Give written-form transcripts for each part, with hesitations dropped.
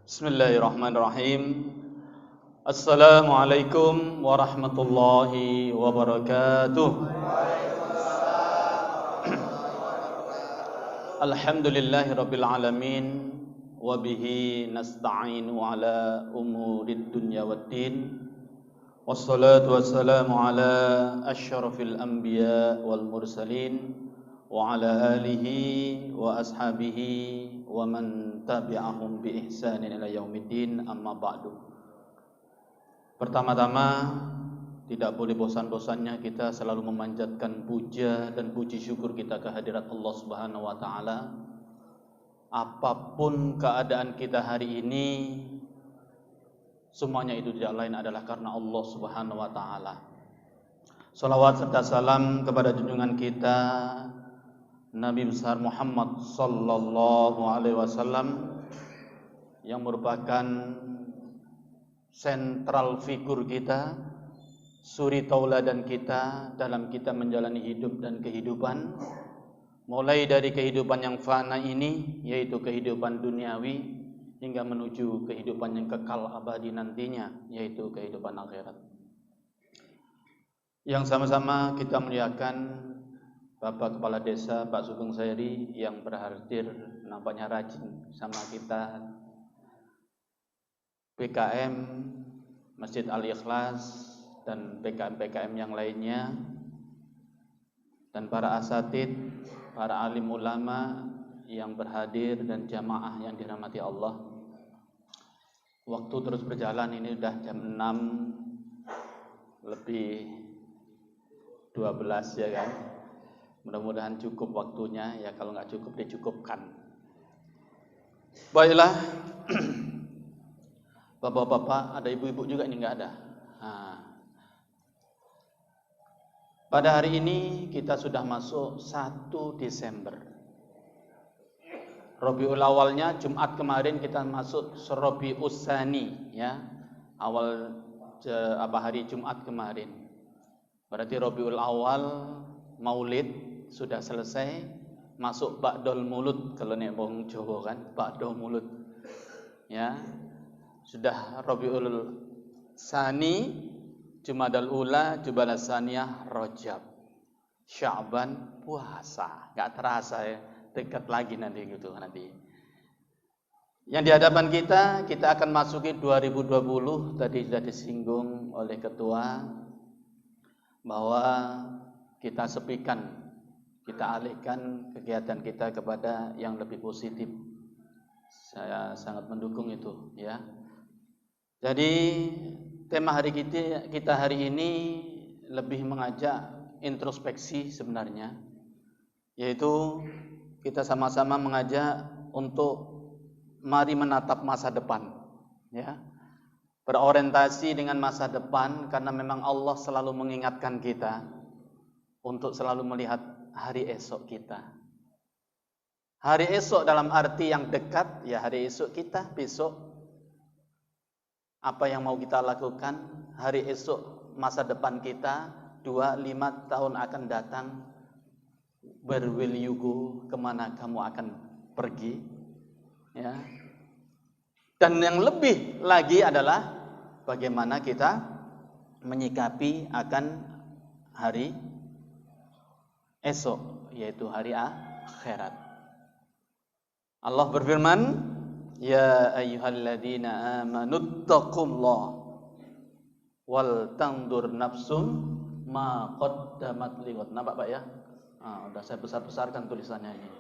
Bismillahirrahmanirrahim. Assalamualaikum warahmatullahi wabarakatuh. Alhamdulillahi rabbil alamin. Wabihi nasta'inu ala umurid dunya waddin. Wassalatu wassalamu ala asyrafil anbiya wal mursalin wa ala alihi wa ashabihi wa man tabi'ahum bi ihsanin ila yaumiddin, amma ba'du. Pertama-tama, tidak boleh bosan-bosannya kita selalu memanjatkan puja dan puji syukur kita kehadirat Allah Subhanahu wa taala. Apapun keadaan kita hari ini, semuanya itu tidak lain adalah karena Allah Subhanahu wa taala. Salawat serta salam kepada junjungan kita Nabi besar Muhammad sallallahu alaihi wasallam yang merupakan sentral figur kita, suri tauladan kita dalam kita menjalani hidup dan kehidupan, mulai dari kehidupan yang fana ini, yaitu kehidupan duniawi, hingga menuju kehidupan yang kekal abadi nantinya, yaitu kehidupan akhirat. Yang sama-sama kita muliakan Bapak Kepala Desa Pak Sugeng Sairi yang berhadir, nampaknya rajin sama kita, PKM Masjid Al-Ikhlas dan PKM-PKM yang lainnya, dan para asatid, para alim ulama yang berhadir dan jamaah yang dirahmati Allah. Waktu terus berjalan, ini udah jam 6 lebih 12 ya kan. Mudah-mudahan cukup waktunya, ya kalau nggak cukup dicukupkan. Baiklah, bapak-bapak, ada ibu-ibu juga ini nggak ada. Pada hari ini kita sudah masuk 1 Desember. Rabiul Awalnya Jumat kemarin kita masuk Rabiul Tsani, ya, awal hari Jumat kemarin. Berarti Rabiul Awal Maulid sudah selesai, masuk Ba'dul Mulud kalau nek wong Jawa kan, Ba'dul Mulud. Ya. Sudah Rabiul Tsani, Jumadal Ula, Jumadal Tsaniyah, Rajab, Sya'ban, puasa. Enggak terasa ya, dekat lagi nanti gitu nanti. Yang di hadapan kita akan masuki 2020, tadi sudah disinggung oleh ketua bahwa kita sepikan, kita alihkan kegiatan kita kepada yang lebih positif. Saya sangat mendukung itu, ya. Jadi tema hari kita hari ini lebih mengajak introspeksi sebenarnya, yaitu kita sama-sama mengajak untuk mari menatap masa depan, ya. Berorientasi dengan masa depan, karena memang Allah selalu mengingatkan kita untuk selalu melihat hari esok kita. Hari esok dalam arti yang dekat, ya hari esok kita, besok. Apa yang mau kita lakukan, hari esok masa depan kita, 2-5 tahun akan datang. Where will you go? Kemana kamu akan pergi? Ya. Dan yang lebih lagi adalah bagaimana kita menyikapi akan hari esok, yaitu hari akhirat. Allah berfirman, ya ayyuhalladzina amanuttaqullaha wal tandur nafsum ma qaddamat lighad. Nampak Pak ya? Udah saya besar-besarkan tulisannya ini.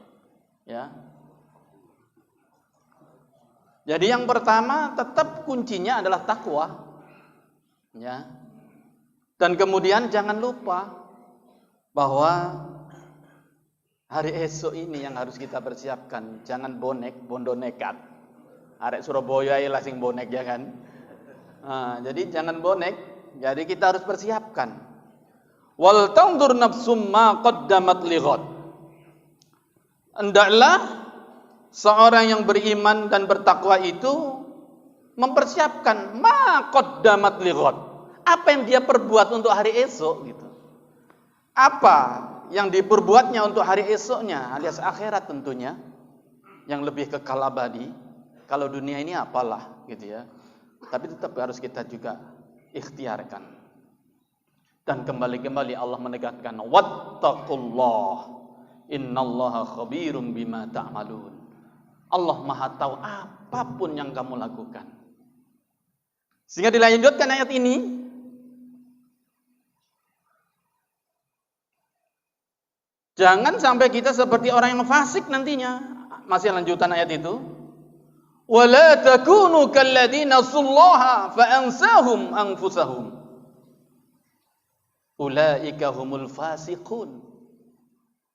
Ya. Jadi yang pertama tetap kuncinya adalah takwa. Ya. Dan kemudian jangan lupa bahwa hari esok ini yang harus kita persiapkan. Jangan bondo nekat. Arek Surabaya lah sing bonek ya kan. Jadi jangan bonek. Jadi kita harus persiapkan. Wal tandur nafsum ma qaddamat lighad. Hendaklah seorang yang beriman dan bertakwa itu mempersiapkan ma qaddamat lighad. Apa yang dia perbuat untuk hari esok gitu. Apa yang diperbuatnya untuk hari esoknya alias akhirat tentunya, yang lebih kekal abadi. Kalau dunia ini apalah gitu ya. Tapi tetap harus kita juga ikhtiarkan. Dan kembali Allah menegaskan wattaqullah innallaha khabirum bima ta'malun. Allah Maha tahu apapun yang kamu lakukan. Sehingga dilanjutkan ayat ini, jangan sampai kita seperti orang yang fasik nantinya. Masih lanjutan ayat itu. Wala takunu kalladzina nasallaha fa ansahum anfusahum. Ulaika humul fasiqun.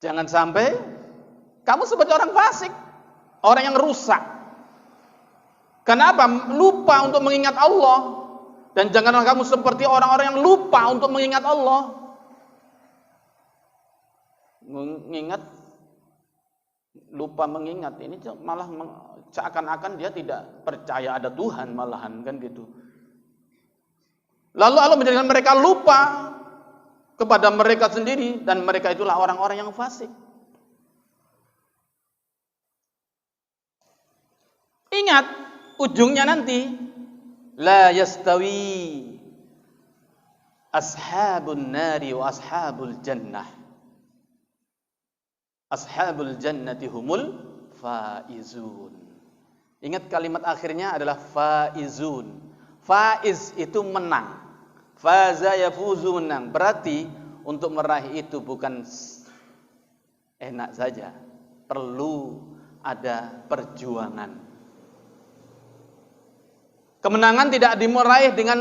Jangan sampai kamu seperti orang fasik, orang yang rusak. Kenapa? Lupa untuk mengingat Allah. Dan janganlah kamu seperti orang-orang yang lupa untuk mengingat Allah. Lupa mengingat ini malah seakan-akan dia tidak percaya ada Tuhan, malahan kan gitu. Lalu Allah menjadikan mereka lupa kepada mereka sendiri, dan mereka itulah orang-orang yang fasik. Ingat ujungnya nanti, la yastawi ashabun nari wa ashabul jannah. Ashabul jannati humul faizun. Ingat kalimat akhirnya adalah faizun. Faiz itu menang. Faza yafuzu, menang. Berarti untuk meraih itu bukan enak saja. Perlu ada perjuangan. Kemenangan tidak dimeraih dengan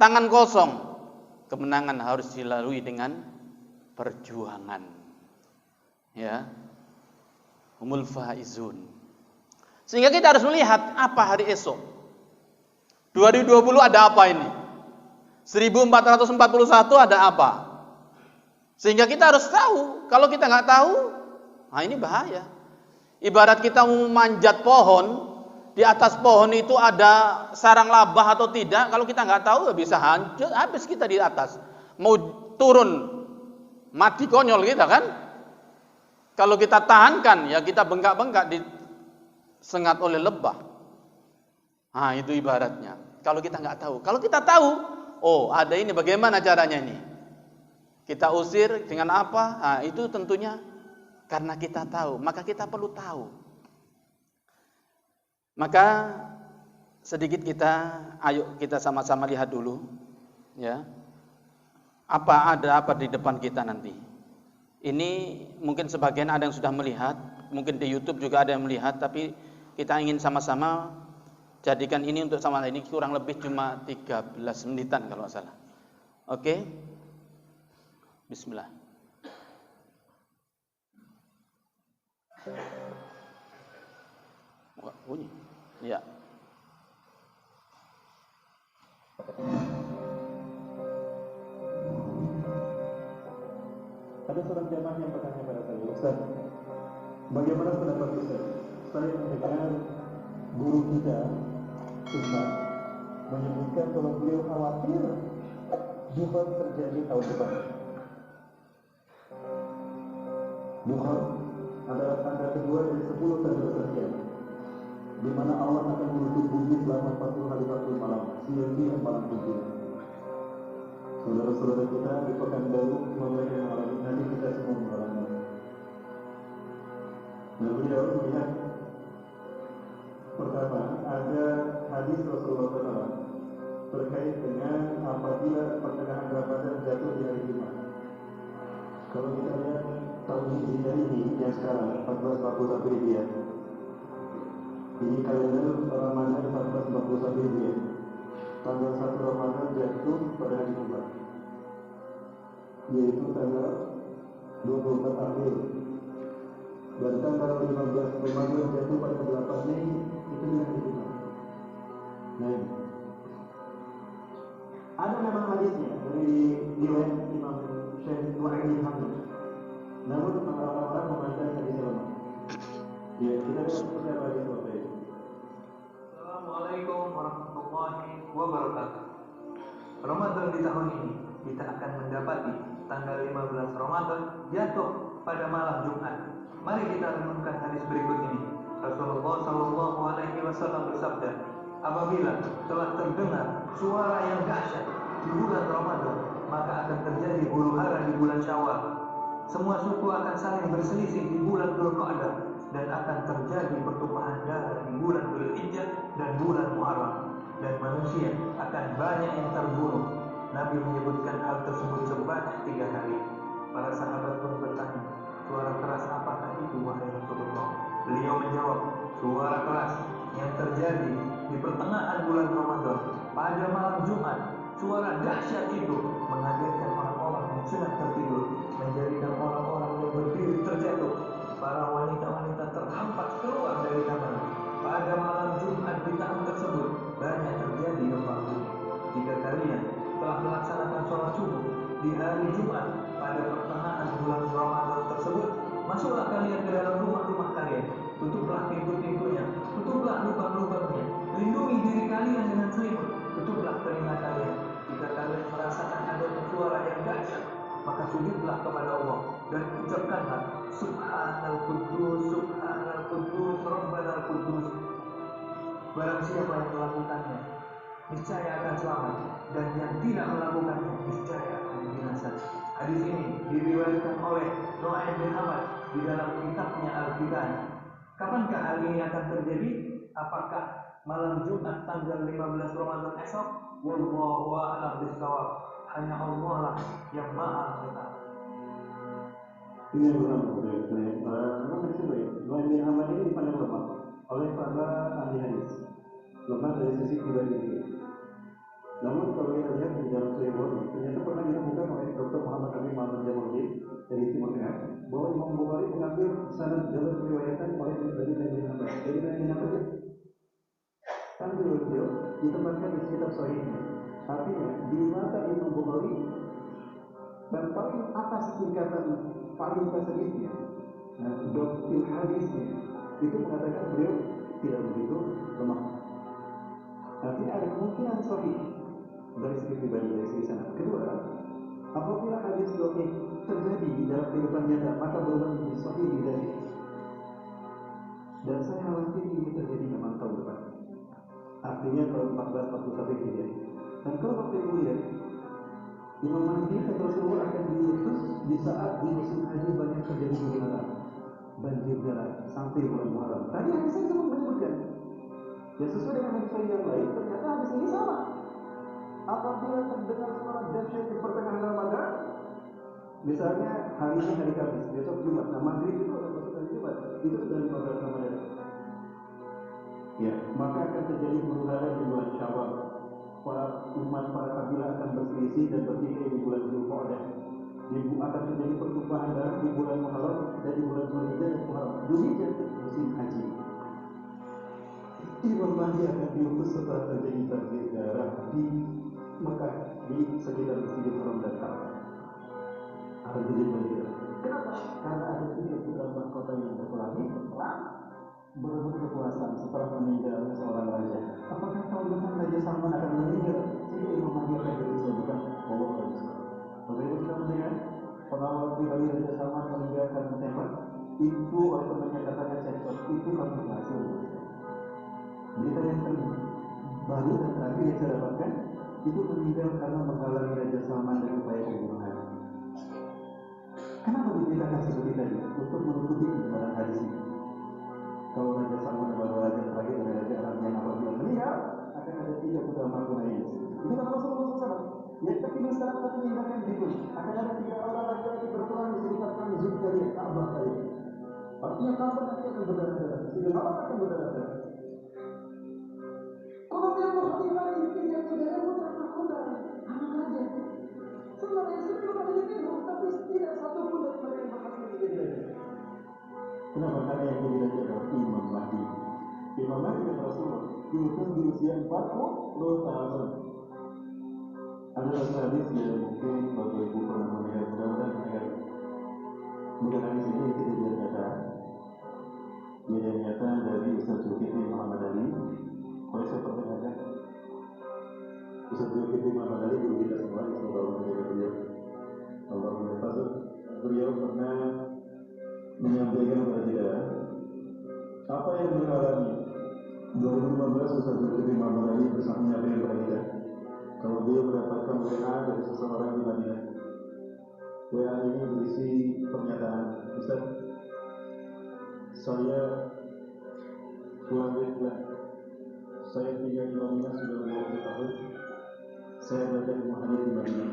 tangan kosong. Kemenangan harus dilalui dengan perjuangan. Ya. Humul faizun. Sehingga kita harus melihat apa hari esok. 2020 ada apa ini? 1441 ada apa? Sehingga kita harus tahu. Kalau kita nggak tahu, nah ini bahaya. Ibarat kita mau manjat pohon, di atas pohon itu ada sarang labah atau tidak. Kalau kita nggak tahu, bisa hancur, habis kita di atas. Mau turun, mati konyol kita kan? Kalau kita tahankan, ya kita bengkak-bengkak disengat oleh lebah. Nah itu ibaratnya. Kalau kita nggak tahu, kalau kita tahu. Oh, ada ini, bagaimana caranya ini? Kita usir dengan apa? Nah, itu tentunya karena kita tahu, maka kita perlu tahu. Maka sedikit ayo kita sama-sama lihat dulu, ya. Ada apa di depan kita nanti? Ini mungkin sebagian ada yang sudah melihat, mungkin di YouTube juga ada yang melihat, tapi kita ingin sama-sama jadikan ini untuk sama ini kurang lebih cuma 13 menitan kalau nggak salah. Oke? Bismillah. Wah, bunyi. Ya. Ada seorang jamaah yang bertanya pada saya, Ustaz, bagaimana pendapat Ustaz? Saya mendengar guru kita Ustaz menyebutkan kalau beliau khawatir Duhan terjadi tahun depan. Duhan adalah tanda kedua dari 10 tanda sekian, di mana Allah akan menutup bumi selama 40 hari 40 malam, siang dan malam tujuh. Saudara-saudara kita di Pekanbaru mereka mengalami, nanti kita semua mengalami. Dan beliau melihat pertama ada hadis Rasulullah SAW terkait dengan apabila pertengahan Ramadan jatuh di hari Jumat. Kalau kita lihat tahun Hijriah ini yang sekarang 1441 Hijriah, ini kalender Ramadan 1441 Hijriah. Tanggal 1 Ramadan jatuh pada hari Jumat, yaitu tanggal 24 April. Dan tanggal 15 Ramadan jatuh pada 8 Mei, itu dengan hari Jumat. Nah, ada memang hadisnya dari riwayat Imam Syekh Nu'aim bin Hamid. Namun orang-orang memandang hadis lemah. Ya, kita lihat seperti apa hadis lemah. Assalamualaikum warahmatullahi wabarakatuh. Ramadan di tahun ini kita akan mendapati tanggal 15 Ramadan jatuh pada malam Jumat. Mari kita renungkan hadis berikut ini. Rasulullah Shallallahu Alaihi Wasallam bersabda, apabila telah terdengar suara yang dahsyat di bulan Ramadan, maka akan terjadi huru-hara di bulan Syawal. Semua suku akan saling berselisih di bulan Dzulqa'dah dan akan terjadi pertumpahan darah di bulan Dzulhijjah dan bulan Muharram, dan manusia akan banyak yang terbunuh. Nabi menyebutkan hal tersebut sebanyak 3 kali. Para sahabat pun bertanya, suara keras apakah itu wahai Rasulullah? Beliau menjawab, suara keras yang terjadi di pertengahan bulan Ramadan pada malam Jumat. Suara dahsyat itu mengagetkan orang-orang yang sedang tertidur, menjadikan orang-orang yang berdiri terjatuh. Para wanita-wanita terhampat keluar dari kamar. Pada malam Jumat di tahun tersebut banyak terjadi gempa bumi. Jika kalian telah melaksanakan sholat subuh di hari Jumat pada pertengahan bulan Ramadan tersebut, masuklah kalian ke dalam rumah-rumah kalian, tutuplah pintu-pintunya, tutuplah lubang-lubangnya, lindungi diri kalian dengan selimut, tutuplah telinga kalian. Jika kalian merasakan adanya suara yang dahsyat, maka sujudlah kepada Allah dan ucapkanlah Subhanal Quddus, Subhanal Quddus, Rabbanal Quddus. Barang siapa yang melakukannya, niscaya akan selamat, dan yang tidak melakukannya niscaya akan binasa. Hadis ini diriwayatkan oleh Nu'aim bin Hamad di dalam kitabnya Al-Fitan. Kapankah hal ini akan terjadi? Apakah malam Jumat tanggal 15 Ramadan esok? Wallahu a'lam bishawab. Hanya Allah lah yang Maha mengetahui. Ini adalah memang maksudnya Nu'aim bin Hamad ini dipandang lemah oleh para ahli hadis, lemah dari sisi pribadi. Namun kalau kita lihat di dalam Sahih Bukhari, ternyata pernah ditemukan oleh Dr. Muhammad Amin Muhammad Jamaluddin dari Timur Tengah bahwa Imam Bukhari mengambil sanad dalam riwayatan oleh dari Nabi Muhammad. Dari Nabi Muhammad kan beliau ditempatkan di sekitar Sahihnya. Artinya di mata Imam Bukhari dan paling atas tingkatan paling tersedikitnya, dokter hadisnya itu mengatakan beliau tidak begitu lemah. Artinya ada kemungkinan sahih dari segi pribadi, dari segi sana. Kedua, apabila hadis dhaif terjadi di dalam kehidupan nyata, maka berubah menjadi sahih di dari. Dan saya khawatir ini terjadi memang tahun depan. Artinya tahun 1441 Hijriah. Dan kalau waktu itu lihat, Imam Mahdi kata Rasulullah akan diutus di saat di musim haji banyak terjadi huru-hara, banjir darat sampai bulan Muharram. Tadi hadis saya sempat menyebutkan. Ya sesuai dengan hadis yang lain, ternyata hadis ini sama. Apabila terdengar suara dahsyat di pertengahan Ramadan, misalnya hari ini hari Kamis, besok Jumat, nah maghrib itu ada masuk hari Jumat, itu dari 15 Ramadan. Ya, maka akan terjadi huru-hara di bulan Syawal. Para umat, para kabilah akan berselisih dan bertikai di bulan Dzulqa'dah. Akan terjadi pertumpahan darah di bulan Muharram dan di bulan Dzulhijjah dan Muharram. Dzulhijjah musim haji. Imam Mahdi akan diutus setelah terjadi banjir darah di Mekah, di sekitar Masjidil Haram dan Ka'bah. Akan terjadi banjir darah. Kenapa? Karena ada 3 putra mahkota yang berkelahi setelah berebut kekuasaan, setelah meninggalnya seorang raja. Apakah tahun depan Raja Salman akan meninggal? Sehingga Imam Mahdi akan diutus, bukan Allah SWT. Bagaimana kita mendengar pengawal pribadi Raja Salman meninggal karena tembak? Itu oleh temannya katakan cekcok, itu kami berhasil. Berita yang terbaru dan terakhir yang saya dapatkan itu meninggal karena menghalangi Raja Salman dari upaya pembunuhan. Kenapa diberitakan seperti tadi? Untuk menutupi kebenaran hadis ini. Kalau Raja Salman adalah raja terakhir dari Raja Arab yang apabila meninggal akan ada 3 putra mahkota lainnya. Itu kan Rasulullah SAW. Yang terpilih sekarang tapi meninggalkan itu akan ada 3 orang laki-laki berperang di sekitar Masjid kalian, Ka'bah kalian. Artinya Ka'bah nanti akan berdarah-darah. Masjidil Haram akan berdarah-darah. Kalau dia berkhidmat di tiga putra mahkota anak raja, sebenarnya sebelum ada dibunuh, tapi tidak satu pun dari mereka yang berhasil menjadi raja. Kenapa? Karena yang jadi raja adalah Imam Mahdi. Imam Mahdi dan Rasulullah diutus di usia 40 tahun. Ada satu hadis yang mungkin Bapak Ibu pernah mendengar, mudah-mudahan mendengar. Bukan hadis ini kejadian nyata. Kejadian nyata dari Ustaz Zulkifli Muhammad Ali. Boleh saya pertanyakan, Ustaz Zulkifli Muhammad Ali guru kita semua, semoga Allah menjaga beliau. Allah menghafaz. Beliau pernah menyampaikan kepada kita Apa yang menghalangi 2015 Ustaz Zulkifli Ma'murani bersama dengan kita kalau dia mendapatkan WA dari seseorang di Madinah. WA ini berisi pernyataan, Ustaz, saya Fulan, saya tinggal di Madinah sudah 20 tahun. Saya belajar ilmu hadis di Madinah.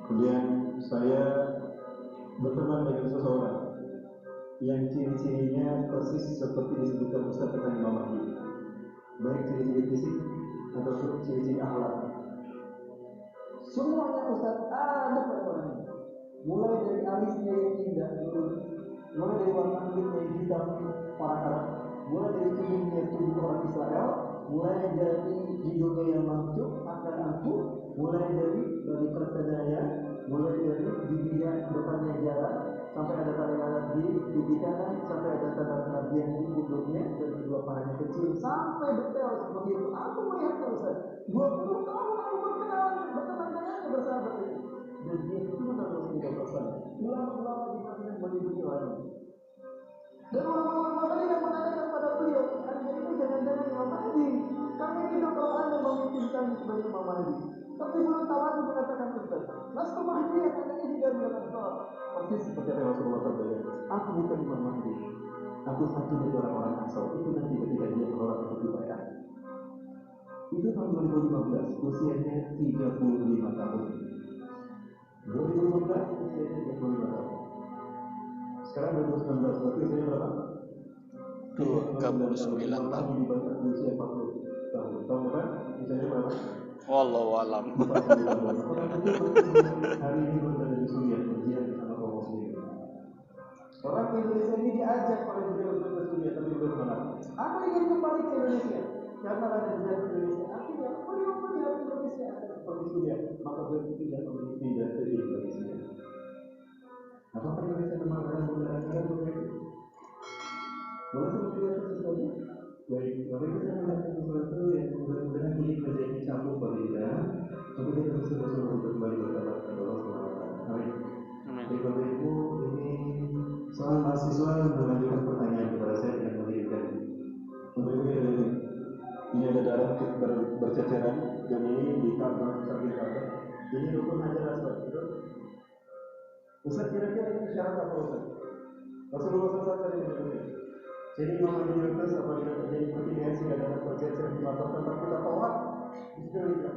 Kemudian saya berteman dengan seseorang yang ciri-cirinya persis seperti disebutkan Ustaz tentang Imam Mahdi, baik ciri-ciri fisik ataupun ciri-ciri akhlak. Semuanya Ustaz ada pada orang ini. Mulai dari alisnya yang indah dulu, mulai dari warna kulitnya yang hitam orang Arab, mulai dari tubuh orang Israel, mulai dari hidungnya yang mancung akan angkuh, mulai dari perkedanya, mulai dari giginya depannya jalan, sampai ada tali alat di gigi kanan, sampai ada tanda kenabian di hidungnya dan kedua pahanya kecil, sampai detail seperti itu. Aku melihat Ustaz, 20 tahun aku berteman dengannya bersahabat itu. Dan dia itu benar Rasulullah SAW. Ulama-ulama di Madinah melindungi orang ini. Dan ulama-ulama Madinah mengatakan pada beliau, Anda ini jangan-jangan Imam Mahdi. Kami tidak tahu Anda memimpin kami sebagai Imam Mahdi. Tapi belum tahu aku mengatakan Ustaz, Lastu Mahdi yang Anda ini dari Al-Ansar. Persis seperti yang Rasulullah SAW. Aku bukan Imam Mahdi. Aku satu dari orang-orang Ansar. Itu nanti ketika dia menolak untuk dibayar. Itu tahun 2015, usianya 35 tahun. 2015 usianya 35 tahun. Sekarang 2019, berarti usianya berapa? 39 tahun. Di usia 40 tahun. Tahun depan usianya berapa? Wallahu alam. Hari ini berada di Suriah, berjihad bersama kaum muslimin. Orang Indonesia ini diajak oleh beliau untuk ke Suriah, tapi belum menang. Aku ingin kembali ke Indonesia. Karena ada di Indonesia, akhirnya beliau melihat Indonesia akan seperti Suriah, maka beliau tidak memilih pindah ke Indonesia. Apakah Indonesia kemarin menggunakan begitu? Boleh seperti itu sesuatu? Baik, Bapak Ibu saya mengatakan sesuatu yang mudah-mudahan ini menjadi cambuk bagi kita, kemudian terus untuk kembali bertobat kepada Allah SWT. Amin. Baik Bapak Ibu, ini seorang mahasiswa mengajukan pertanyaan kepada saya dengan mengirimkan. Bapak Ibu ini ada darah berceceran dan ini di Ka'bah, samping Ka'bah. Ini rukun Hajar Aswad, betul? Ustaz, kira-kira ini syarat apa Ustaz? Rasulullah SAW tadi menyebutkan. Jadi Imam Mahdi Yunus apabila terjadi pertikaian sehingga dapat bergeser di mata tempat kita tawaf, disebutkan.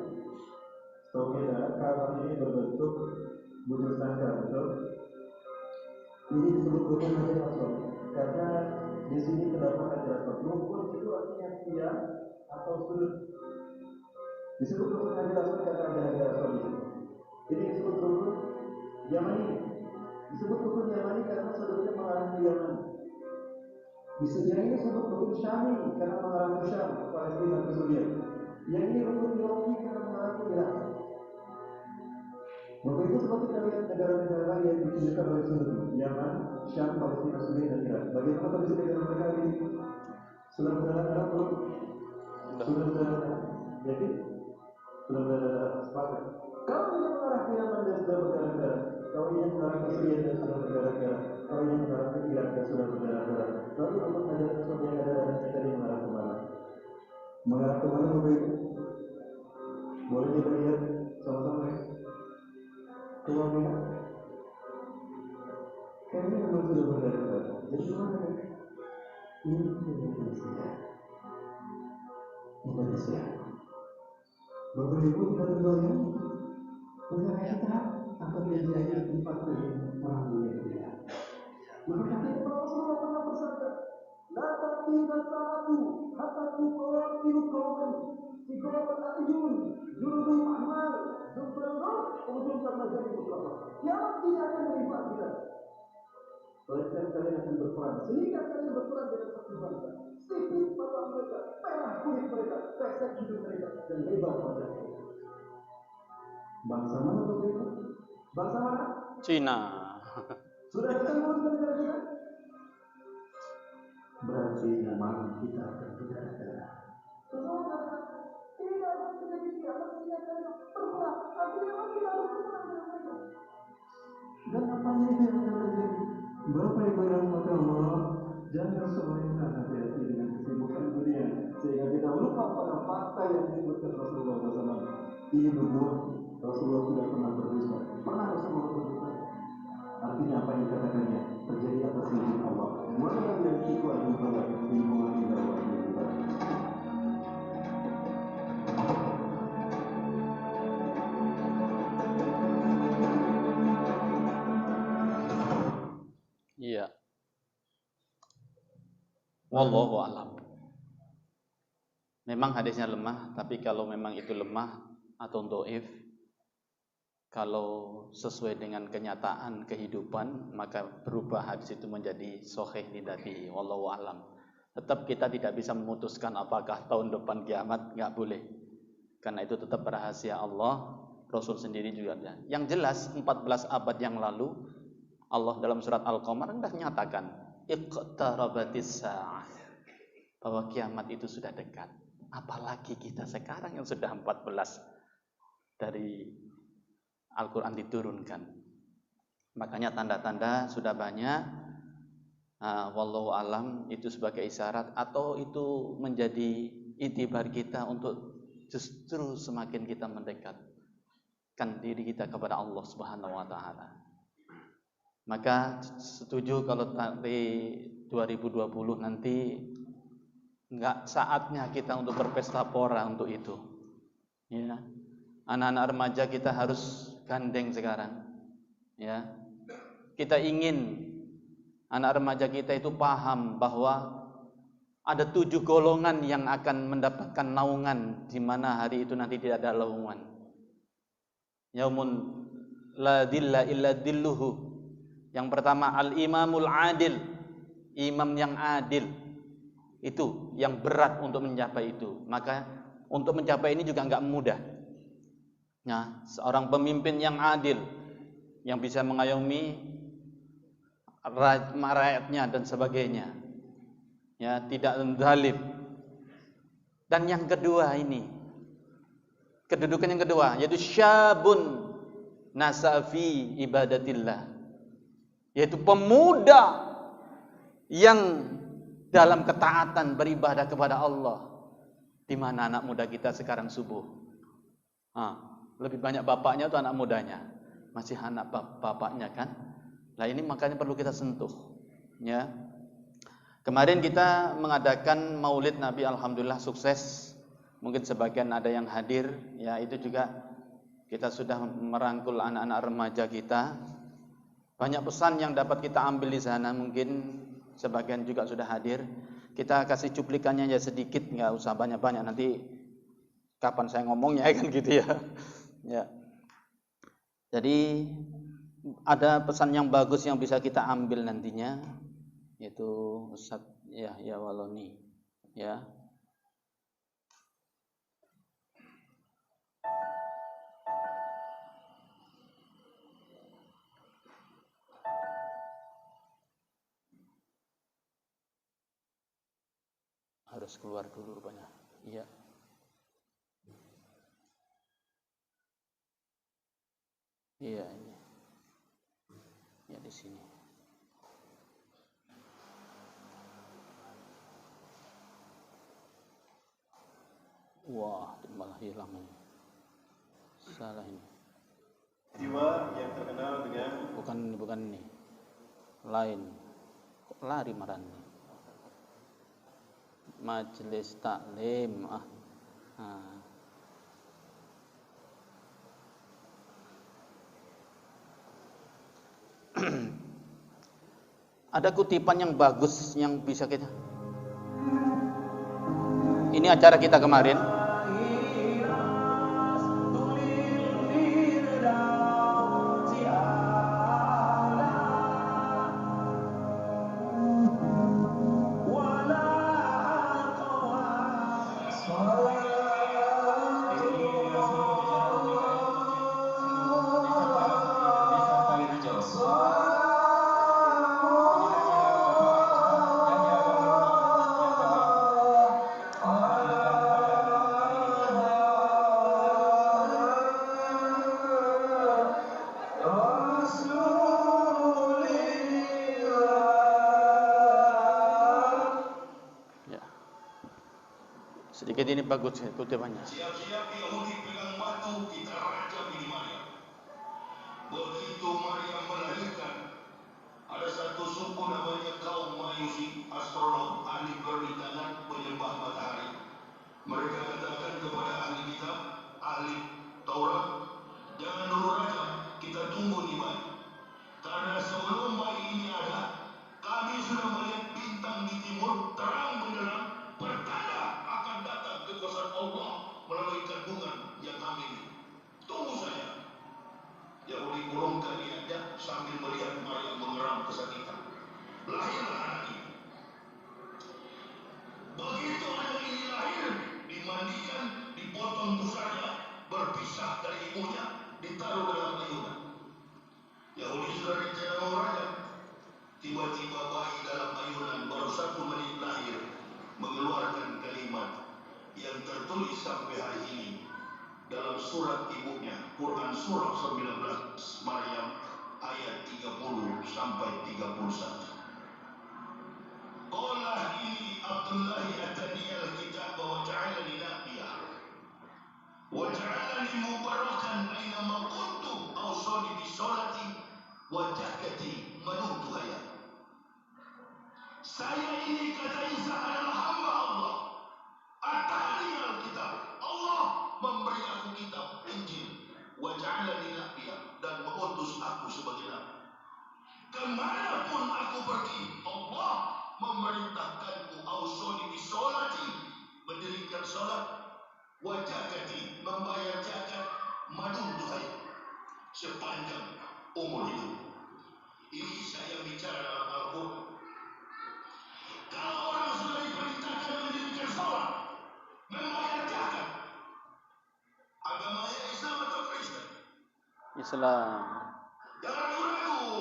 Setahu kita, Ka'bah ini berbentuk bujur sangkar, betul? Ini disebut rukun Hajar Aswad karena di sini terdapat Hajar Aswad. Rukun itu artinya tiang atau sudut. Disebut rukun Hajar Aswad karena ada Hajar Aswad di sini. Ini disebut rukun Yamani. Disebut rukun Yamani karena sudutnya mengarah ke Yaman. Yang ini disebut rukun Syami karena mengarah ke Syam, Palestina ke Suriah. Yang ini rukun Iraqi karena mengarah ke Irak. Bapak Ibu seperti kita lihat negara-negara yang ditunjukkan oleh sudut, Yaman, Syam, Palestina, Suriah dan Irak. Bagaimana kondisi negara mereka ini? Sudah berdarah belum? Sudah berdarah. Jadi sudah berdarah sepakat. Kalau ingin mengarah ke Yaman dan sudah berdarah-darah, kalau ingin mengarah ke Suriah dan sudah berdarah-darah, kalau ingin mengarah ke Irak dan sudah berdarah-darah, lalu untuk Hajar Aswad yang ada darahnya tadi mengarah ke mana? Mengarah ke mana Bapak Ibu? Boleh kita lihat sama-sama ya? Keluar mana? Kayaknya memang sudah berdarah-darah. Jadi mana? Ini Indonesia. Indonesia. Bapak Ibu kita terbayang negara kita akan menjadi tempat orang dunia. Maka kita Rasulullah pernah bersabda, "La tatina sa'atu hatta tuqatilu qauman fi qawmin ayun, jurudum ahmar, zufrun, kemudian sama jadi mutlak." Kiamat tidak akan melibat kita. Melainkan kalian akan berperang, sehingga kalian berperang dengan satu bangsa. Sipit mata mereka, merah kulit mereka, pesek hidup mereka, dan lebar wajah mereka. Bangsa mana Bapak Ibu? Bangsa mana? Cina. Sudah ketemu dengan negara kita? Berarti memang kita akan berdarah-darah. Tidak akan terjadi kiamat sehingga kalian berperang. Akhirnya kita harus berperang dengan mereka. Dan apa ini yang akan terjadi? Bapak Ibu yang Allah, jangan semakin hati-hati dengan kesibukan dunia sehingga kita lupa pada fakta yang disebutkan Rasulullah SAW. Ini nubuat, Rasulullah tidak pernah berdusta. Pernah Rasulullah berdusta? Artinya apa yang dikatakannya terjadi atas izin Allah. Mana yang kita juga lingkungan kita wajib kita. Iya. Wallahu a'lam. Memang hadisnya lemah, tapi kalau memang itu lemah atau dhaif, kalau sesuai dengan kenyataan kehidupan, maka berubah hadis itu menjadi sahih lidati. Wallahu a'lam. Tetap kita tidak bisa memutuskan apakah tahun depan kiamat, nggak boleh. Karena itu tetap rahasia Allah. Rasul sendiri juga ada. Yang jelas 14 abad yang lalu Allah dalam surat Al-Qamar sudah menyatakan iqtarabatis sa'ah, bahwa kiamat itu sudah dekat. Apalagi kita sekarang yang sudah 14 dari Al-Quran diturunkan. Makanya tanda-tanda sudah banyak. Wallahu alam, itu sebagai isyarat atau itu menjadi itibar kita untuk justru semakin kita mendekatkan diri kita kepada Allah Subhanahu wa taala. Maka setuju kalau nanti 2020 nanti enggak saatnya kita untuk berpesta pora untuk itu. Ya. Anak-anak remaja kita harus gandeng sekarang. Ya. Kita ingin anak remaja kita itu paham bahwa ada 7 golongan yang akan mendapatkan naungan di mana hari itu nanti tidak ada naungan. Yaumun la dilla illa dilluhu. Yang pertama al-imamul adil, imam yang adil. Itu yang berat untuk mencapai itu. Maka untuk mencapai ini juga enggak mudah. Nah, seorang pemimpin yang adil yang bisa mengayomi rakyatnya dan sebagainya. Ya, tidak zalim. Dan yang kedua ini, kedudukan yang kedua yaitu syabun nasafi ibadatillah. Yaitu pemuda yang dalam ketaatan beribadah kepada Allah. Di mana anak muda kita sekarang subuh? Lebih banyak bapaknya atau anak mudanya? Masih anak bapaknya kan? Nah ini makanya perlu kita sentuh. Ya. Kemarin kita mengadakan Maulid Nabi, alhamdulillah sukses. Mungkin sebagian ada yang hadir. Ya itu juga kita sudah merangkul anak-anak remaja kita. Banyak pesan yang dapat kita ambil di sana, mungkin sebagian juga sudah hadir. Kita kasih cuplikannya ya sedikit, nggak usah banyak-banyak. Nanti kapan saya ngomongnya kan gitu ya. Ya. Jadi ada pesan yang bagus yang bisa kita ambil nantinya, yaitu Ustaz Yahya Waloni. Ya. Harus keluar dulu rupanya. Iya. Iya ini. Ya di sini. Wah, malah hilang ini. Salah ini. Jiwa yang terkenal dengan bukan ini. Lain. Kok lari marahnya? Majelis Taklim. Ada kutipan yang bagus yang bisa kita. Ini acara kita kemarin. ini bagus ya, kutipannya. Siap-siap Yahudi pegang batu, kita rajam ini Maryam. Begitu Maryam melahirkan, ada satu suku namanya kaum Majusi, astronom, ahli perbintangan, penyembah matahari. Mereka katakan kepada ahli kitab, ahli Taurat, jangan dulu rajam, kita tunggu nih bayi. Karena sebelum bayi ini ada, kami sudah melihat bintang di timur terang benderang, pertanda akan datang kekuasaan Allah melalui kandungan yang hamil. Tunggu saja. Yahudi kurungkan niatnya sambil melihat Maryam mengeram kesakitan. Lahirlah anak ini. Begitu anak ini lahir, dimandikan, dipotong pusarnya, berpisah dari ibunya, ditaruh dalam ayunan. Yahudi sudah rencana mau rajam. Tiba-tiba bayi dalam ayunan baru 1 menit lahir mengeluarkan kalimat yang tertulis sampai hari ini dalam surat ibunya, Quran surah 19 Maryam ayat 30 sampai 31. Qala inni Abdullahi atani al-kitab wa ja'alani nabiyya wa ja'alani mubarakan aina ma kuntu awsani bis salati wa zakati manuntu hayat. Saya ini, kata Isa, adalah hamba Allah. Atani al-kitab, Allah memberi aku kitab Injil, wa ja'alani nabiyya, dan mengutus aku sebagai nabi. Kemanapun aku pergi, Allah memerintahkanku ausoni bisolati, mendirikan solat, wa zakati, membayar zakat, madun duhai, sepanjang umur hidup. Ini Isa yang bicara dalam Al-Quran. Kalau orang sudah diperintahkan mendirikan solat, membayar zakat, agamanya Islam atau Kristen? Islam. Jangan ragu-ragu.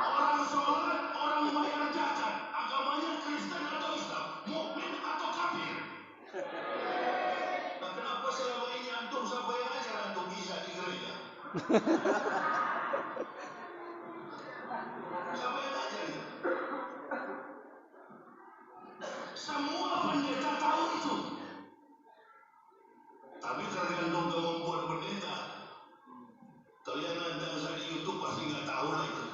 Orang sholat, orang membayar zakat, agamanya Kristen atau Islam, mukmin atau kafir? Nah, kenapa selama ini antum sampai yang ajar antum bisa di gereja? Siapa yang ajar ya? Semua pendeta tahu itu. Tapi tergantung kemampuan pendeta. Kalian ada saya di YouTube pasti nggak tahu lah itu.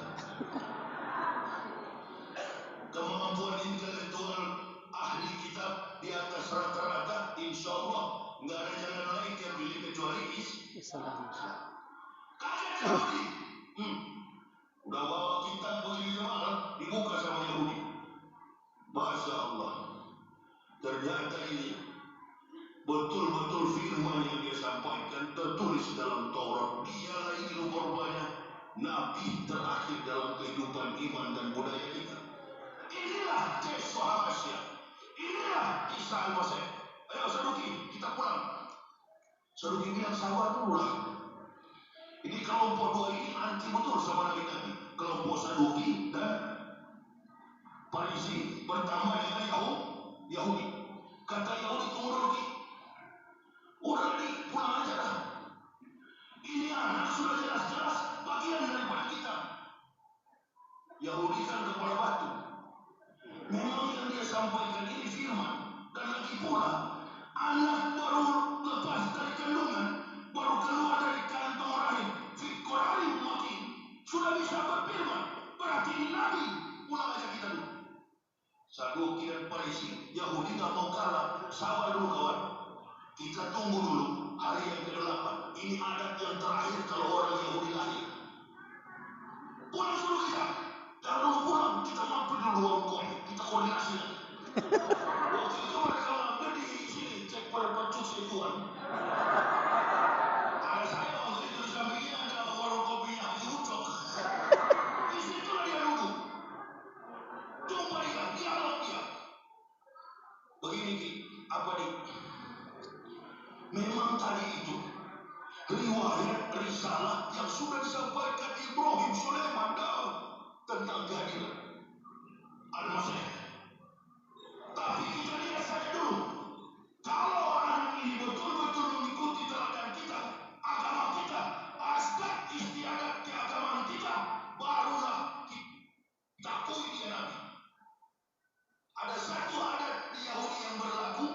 Kemampuan intelektual ahli kitab di atas rata-rata, insya Allah nggak ada jalan lain yang pilih kecuali Islam. Kaget Yahudi. Udah bawa kitab begini mahal, dibuka sama Yahudi. Masya Allah. Ternyata ini betul-betul firman yang dia sampaikan tertulis dalam Taurat. Dialah ini rupanya nabi terakhir dalam kehidupan iman dan budaya kita. Inilah Yeshua Masya. Inilah Isa Al-Masih. Ayo Saduki, kita pulang. Saduki bilang sabar dulu lah. Ini kelompok dua ini anti betul sama nabi-nabi. Kelompok Saduki dan Farisi bertambah dengan Yahudi. Kata Yahudi, tunggu dulu Ki. Udah nih, pulang aja dah. Ini anak sudah jelas-jelas bagian daripada kita. Yahudi kan kepala batu. Memang yang dia sampaikan ini firman. Dan lagi pula, anak baru lepas dari kandungan, baru keluar dari kantong rahim, fikorahim makin, sudah bisa berfirman. Berarti ini nabi. Pulang aja kita dulu. Saduki dan Farisi, Yahudi nggak mau kalah. Sabar dulu kawan. Kita tunggu dulu hari yang ke-8. Ini adat yang terakhir kalau orang Yahudi lahir. Pulang dulu kita. Jangan dulu pulang. Kita mampir dulu warung kopi. Kita koordinasi. Waktu itu mereka mampir di sini. Cek perpecut sejuan. Ada saya waktu itu di sampingnya ada warung kopinya Haji Ucok. Di situlah dia duduk. Jumpa dia. Dialog dia. Begini Ki. Apa nih? Memang tadi itu riwayat risalah yang sudah disampaikan Ibrahim Sulaiman Daud tentang kehadiran Al-Masih. Tapi kita lihat saja dulu. Kalau anak ini betul-betul mengikuti teladan kita, agama kita, adat istiadat keagamaan kita, barulah kita akui dia nabi. Ada satu adat di Yahudi yang berlaku,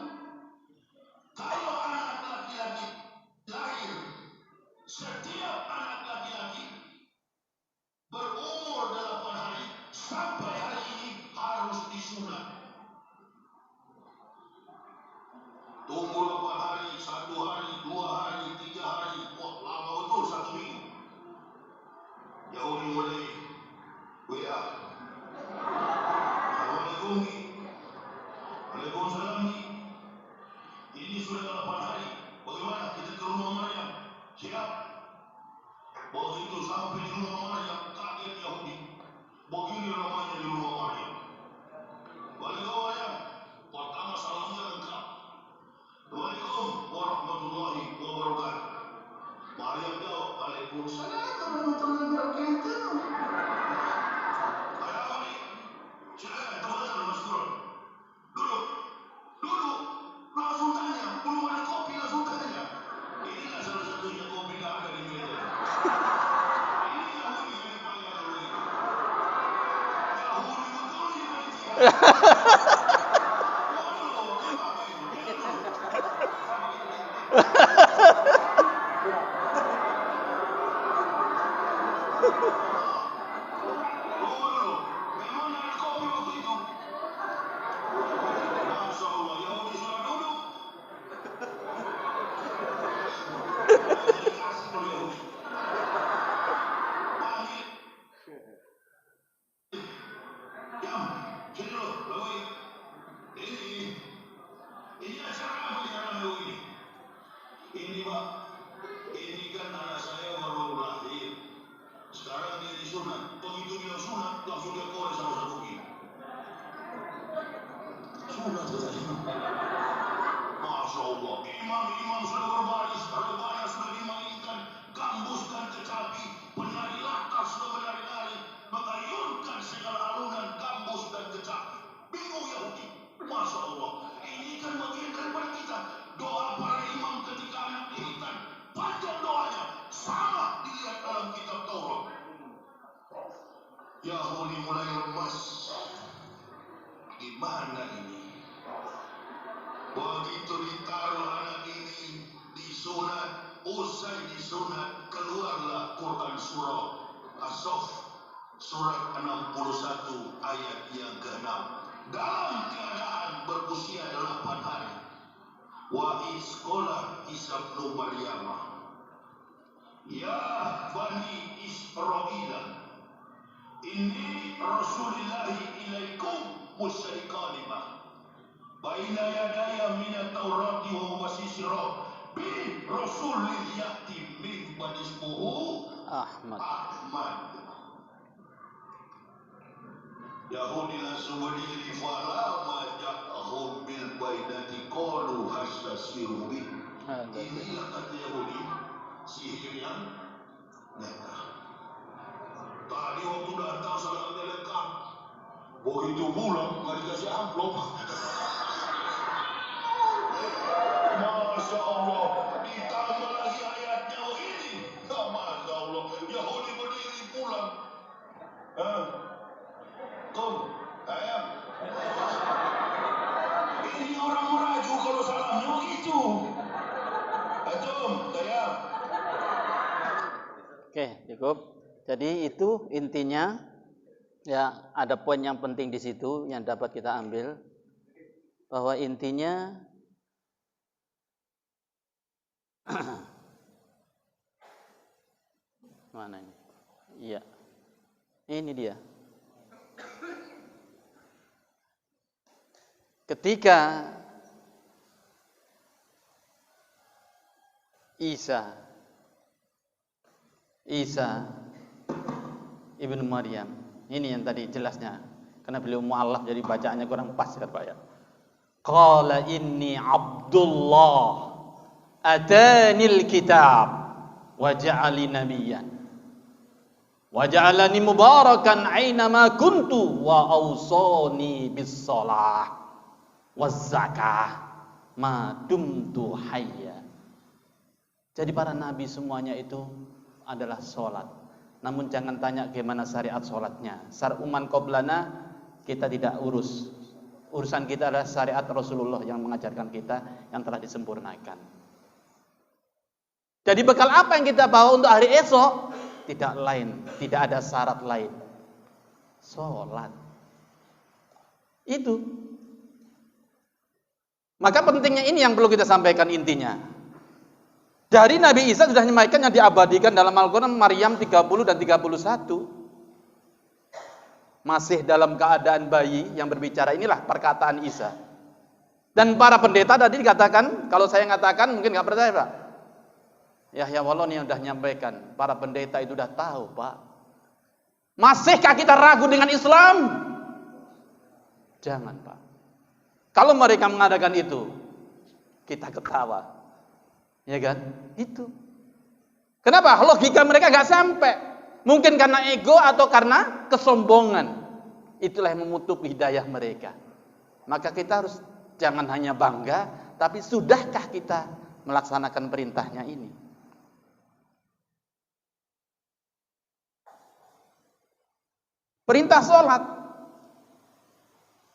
Memang ada kopi waktu itu. Masya Allah, Yahudi sudah duduk. Kasih dulu Yahudi. Panggil. Diam, sini dulu, lalu ini acara apa di dalam ini? Ini Pak, ini kan anak saya baru lahir. Sekarang dia disunat, begitu dia sunat langsung dia kores sama satu gigi. Sunat saja. Masya Allah, imam sudah berbaris, rebana sudah dimainkan, gambuskan kecapi, penari latar sudah menari-nari, mengayunkan segala alunan gambus dan kecapi. Bingung Yahudi, Masya Allah. Ini kan bagian daripada kita. Doa para imam ketika anak dihitan, panjang doanya, sama dilihat dalam kitab Taurat. Yahudi mulai lemas. Gimana ini? Begitu ditaruh anak ini disunat, usai disunat, keluarlah Quran surah As-Saff, surat 61 ayat yang ke-6. Dalam keadaan berusia 8 hari. Wa isqala Isa bin Maryam. Ya Bani Israila, inni Rasulillahi ilaikum musyrikan lima baina yadaya minat Taurati wa mubasysira bin rasulil ya'ti min bani ismuhu Ahmad. Yahudi langsung berdiri, falama ja'ahum bil bainati qalu hasasiru bih. Inilah kata Yahudi, sihir yang nyata. Tadi waktu datang salamnya lengkap, begitu pulang nggak dikasih amplop. Masya Allah, ditambah lagi ayatnya begini. Masya Allah, Yahudi berdiri pulang. Kom, ayam. Ini orang merajuk kalau salamnya begitu. Acum, ayam. Oke, cukup. Jadi itu intinya, ya ada poin yang penting di situ yang dapat kita ambil, bahwa intinya mana ini? Iya, ini dia. Ketika Isa ibnu Maryam, ini yang tadi jelasnya, karena beliau mu'allaf jadi bacaannya kurang pas kan Pak ya. Qala inni Abdullah atanil kitab wa ja'ali nabiyyan wa ja'alani mubarakan ainama kuntu wa awsani bis shalah waz zakah ma dumtu hayya. Jadi para nabi semuanya itu adalah sholat. Namun jangan tanya bagaimana syariat sholatnya. Syar'uman qoblana kita tidak urus. Urusan kita adalah syariat Rasulullah yang mengajarkan kita, yang telah disempurnakan. Jadi bekal apa yang kita bawa untuk hari esok? Tidak lain, tidak ada syarat lain. Sholat. Itu. Maka pentingnya ini yang perlu kita sampaikan intinya. Dari Nabi Isa sudah menyampaikan yang diabadikan dalam Al-Quran, Maryam 30 dan 31. Masih dalam keadaan bayi yang berbicara, inilah perkataan Isa. Dan para pendeta tadi dikatakan, kalau saya mengatakan mungkin nggak percaya Pak. Yahya Wallon yang sudah menyampaikan, para pendeta itu sudah tahu Pak. Masihkah kita ragu dengan Islam? Jangan Pak. Kalau mereka mengadakan itu, kita ketawa. Ya kan? Itu. Kenapa? Logika mereka nggak sampai. Mungkin karena ego atau karena kesombongan. Itulah yang memutup hidayah mereka. Maka kita harus jangan hanya bangga, tapi sudahkah kita melaksanakan perintahnya ini? Perintah sholat.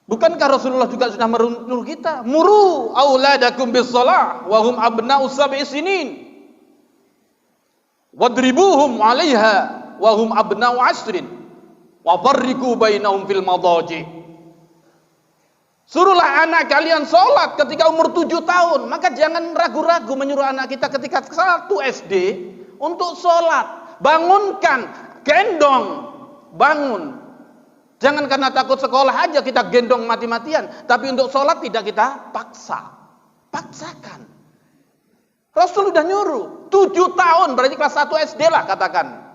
Bukankah Rasulullah juga sudah menyuruh kita, muru auladakum bis-shalah wa hum abna'u sab'i sinin wadribuhum 'alaiha wa hum abna'u 'ashrin wa farriqu bainahum fil madaji. Suruhlah anak kalian sholat ketika umur 7 tahun. Maka jangan ragu-ragu menyuruh anak kita ketika 1 SD untuk sholat. Bangunkan, gendong, bangun. Jangan karena takut sekolah aja kita gendong mati-matian. Tapi untuk sholat tidak kita paksa. Paksakan. Rasul udah nyuruh. 7 tahun, berarti kelas 1 SD lah katakan.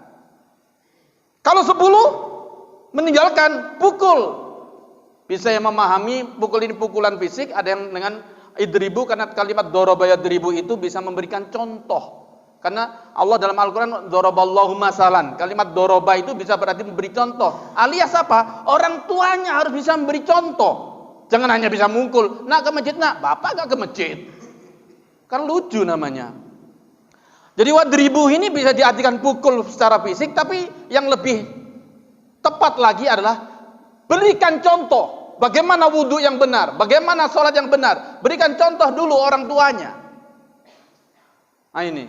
Kalau 10, meninggalkan, pukul. Bisa yang memahami pukul ini pukulan fisik, ada yang dengan idribu, karena kalimat doraba yadribu itu bisa memberikan contoh. Karena Allah dalam Al-Quran doroballahu masalan, kalimat doroba itu bisa berarti memberi contoh. Alias apa? Orang tuanya harus bisa memberi contoh. Jangan hanya bisa mukul. Nak ke masjid, nak. Bapak gak ke masjid. Kan lucu namanya. Jadi wadribu ini bisa diartikan pukul secara fisik, tapi yang lebih tepat lagi adalah berikan contoh. Bagaimana wudhu yang benar, bagaimana sholat yang benar. Berikan contoh dulu orang tuanya. Nah ini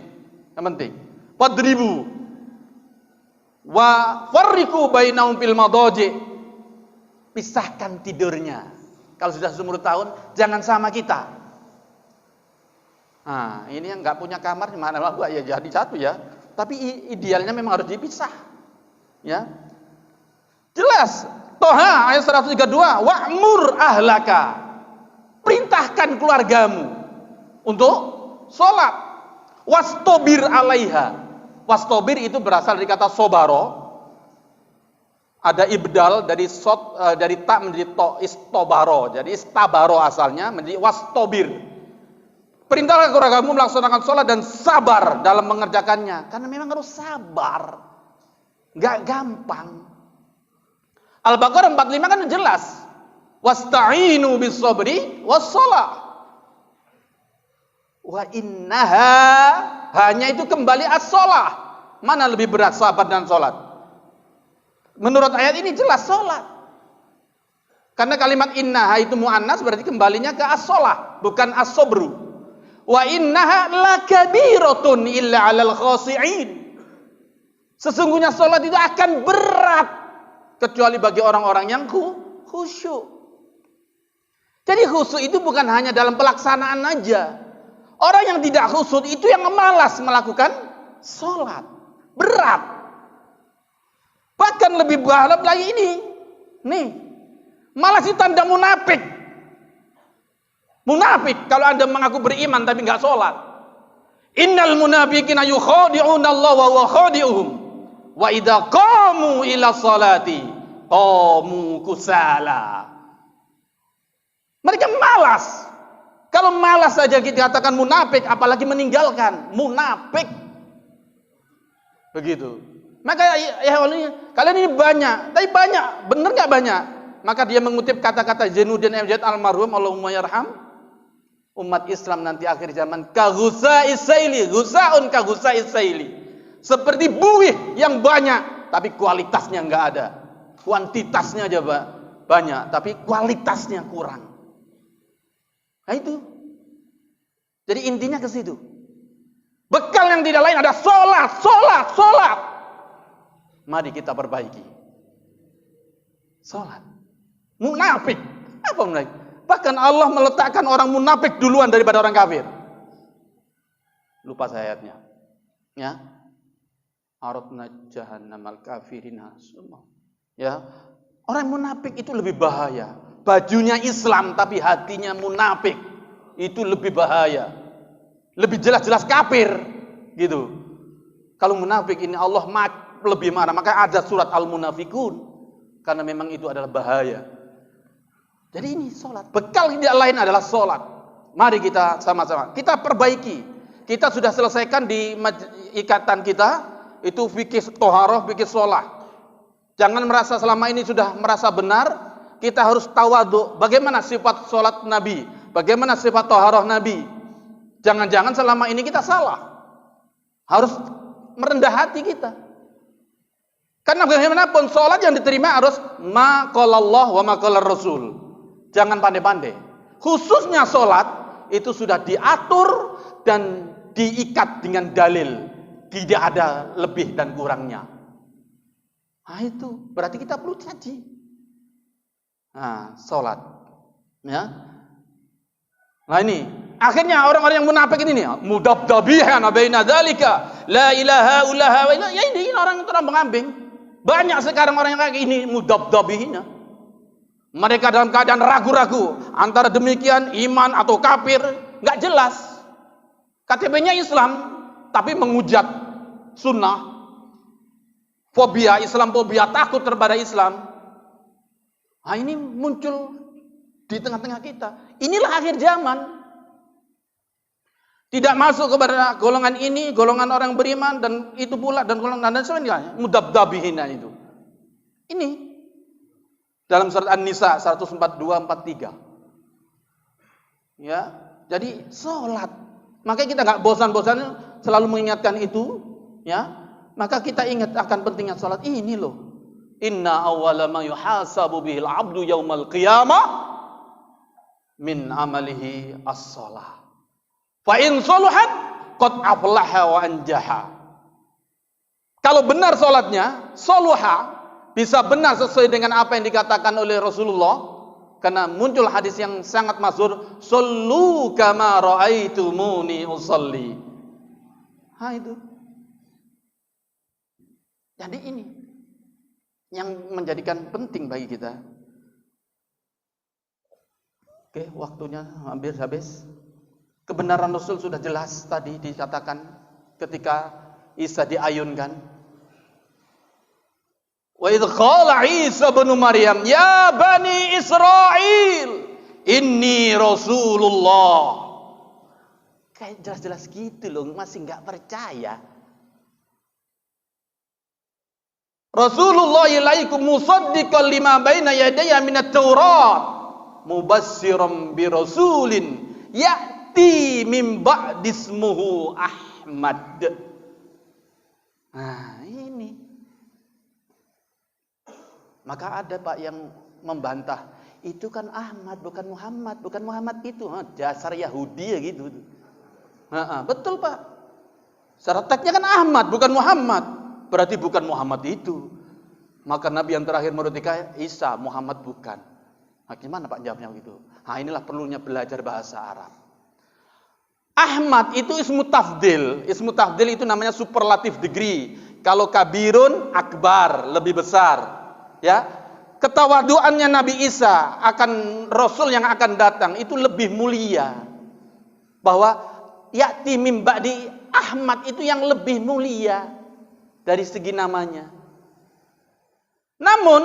yang penting. Wadribu wa farriqu bainahum fil madaji. Pisahkan tidurnya. Kalau sudah seumur tahun, jangan sama kita. Nah, ini yang nggak punya kamar gimana Pak? Ya jadi satu ya. Tapi idealnya memang harus dipisah. Ya. Jelas. Toha ayat 132, wa'mur ahlaka. Perintahkan keluargamu untuk sholat. Wastobir alaiha. Wastobir itu berasal dari kata sobaro. Ada ibdal dari dari ta menjadi to, istobaro. Jadi istabaro asalnya menjadi wastobir. Perintahkan keluargamu melaksanakan sholat dan sabar dalam mengerjakannya. Karena memang harus sabar. Gak gampang. Al-Baqarah 45 kan jelas. Wasta'inu bis sabri was shalah. Wa innaha, hanya itu kembali as-shalah. Mana lebih berat sahabat dan sholat? Menurut ayat ini jelas sholat. Karena kalimat innaha itu mu'annas berarti kembalinya ke as-shalah, bukan as-sabru. Wa innaha lakabiratun illa 'alal khashi'in. Sesungguhnya sholat itu akan berat kecuali bagi orang-orang yang khusyuk. Jadi khusyuk itu bukan hanya dalam pelaksanaan aja. Orang yang tidak khusyuk itu yang malas melakukan sholat. Berat. Bahkan lebih berat lagi ini. Nih. Malas itu tanda munafik. Munafik kalau Anda mengaku beriman tapi nggak sholat. Innal munafiqina yukhadi'una Allah wa huwa khadi'uhum. Wa idza qamu ila sholati qamu kusala. Mereka malas. Kalau malas saja kita katakan munafik, apalagi meninggalkan, munafik. Begitu. Maka ya kalian ini banyak, tapi banyak, benar nggak banyak? Maka dia mengutip kata-kata Zainuddin Abidin almarhum, Allahumma yarham, umat Islam nanti akhir zaman kaghusa'is saili, ghusaun kaghusa'is saili. Seperti buih yang banyak, tapi kualitasnya nggak ada. Kuantitasnya aja banyak, tapi kualitasnya kurang. Nah itu. Jadi intinya ke situ. Bekal yang tidak lain ada sholat, sholat, sholat. Mari kita perbaiki. Sholat. Munafik. Apa munafik? Bahkan Allah meletakkan orang munafik duluan daripada orang kafir. Lupa saya ayatnya. Ya. Aradna jahannamal kafirina semua. Ya. Orang munafik itu lebih bahaya. Bajunya Islam tapi hatinya munafik. Itu lebih bahaya. Lebih jelas-jelas kafir. Gitu. Kalau munafik ini Allah lebih marah. Maka ada surat Al-Munafikun. Karena memang itu adalah bahaya. Jadi ini sholat. Bekal tidak lain adalah sholat. Mari kita sama-sama. Kita perbaiki. Kita sudah selesaikan di ikatan kita. Itu fikih toharoh, fikih sholat. Jangan merasa selama ini sudah merasa benar. Kita harus tawadhu. Bagaimana sifat sholat Nabi? Bagaimana sifat toharoh Nabi? Jangan-jangan selama ini kita salah. Harus merendah hati kita. Karena bagaimanapun sholat yang diterima harus ma qala Allah wa ma qala Rasul. Jangan pandai-pandai. Khususnya sholat itu sudah diatur dan diikat dengan dalil. Tidak ada lebih dan kurangnya. Nah itu berarti kita perlu kaji. Nah, sholat. Ya. Nah ini akhirnya orang-orang yang munafik ini nih, mudabdabihan baina dzalika la ilaha illallah wa la, ya ini orang pengambing. Banyak sekarang orang yang kayak ini mudabdabihin. Mereka dalam keadaan ragu-ragu antara demikian iman atau kafir, enggak jelas. KTP-nya Islam tapi menghujat sunnah. Fobia, Islamfobia, takut kepada Islam. Nah ini muncul di tengah-tengah kita. Inilah akhir zaman. Tidak masuk kepada golongan ini, golongan orang beriman dan itu pula dan golongan dan sebagainya. Mudabdabihina itu. Ini dalam surat An-Nisa 142-43. Ya, jadi sholat. Makanya kita nggak bosan-bosan selalu mengingatkan itu. Ya, maka kita ingat akan pentingnya sholat ini loh. Inna awwala ma yuhasabu bihil abdu yaumal qiyamah min amalihi as-shalah. Fa in saluhat qad aflaha wa anjaha. Kalau benar salatnya, saluha, bisa benar sesuai dengan apa yang dikatakan oleh Rasulullah. Karena muncul hadis yang sangat masyhur, "Shallu kama raaitumuni usalli." Ha itu. Jadi ini yang menjadikan penting bagi kita. Oke, waktunya hampir habis. Kebenaran Rasul sudah jelas tadi dikatakan ketika Isa diayunkan. Wa idz qala Isa bin Maryam, "Ya bani Israil, inni Rasulullah." Kayak jelas-jelas gitu loh, masih enggak percaya. Rasulullah ilaikum musaddiqan lima baina yadayya minat Taurat mubassiran bi rasulin ya'ti min ba'dismuhu Ahmad. Nah, ini. Maka ada Pak yang membantah, itu kan Ahmad bukan Muhammad, bukan Muhammad itu. Dasar Yahudi ya gitu. Betul Pak. Secara teksnya kan Ahmad bukan Muhammad. Berarti bukan Muhammad itu. Maka Nabi yang terakhir menurut Isa, Muhammad bukan. Nah, gimana Pak jawabnya begitu? Nah, inilah perlunya belajar bahasa Arab. Ahmad itu ismu tafdil. Ismu tafdil itu namanya superlative degree. Kalau kabirun, akbar, lebih besar. Ya, ketawaduannya Nabi Isa akan Rasul yang akan datang itu lebih mulia. Bahwa ya'ti min ba'di, Ahmad itu yang lebih mulia dari segi namanya. Namun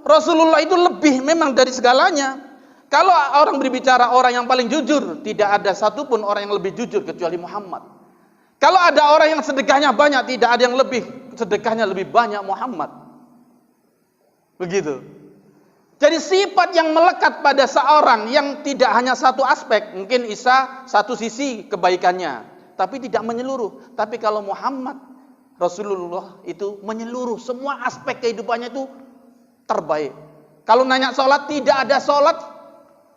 Rasulullah itu lebih memang dari segalanya. Kalau orang berbicara orang yang paling jujur, tidak ada satupun orang yang lebih jujur kecuali Muhammad. Kalau ada orang yang sedekahnya banyak, tidak ada yang lebih sedekahnya lebih banyak Muhammad. Begitu. Jadi sifat yang melekat pada seorang yang tidak hanya satu aspek, mungkin Isa satu sisi kebaikannya, tapi tidak menyeluruh. Tapi kalau Muhammad Rasulullah itu menyeluruh, semua aspek kehidupannya itu terbaik. Kalau nanya sholat, tidak ada sholat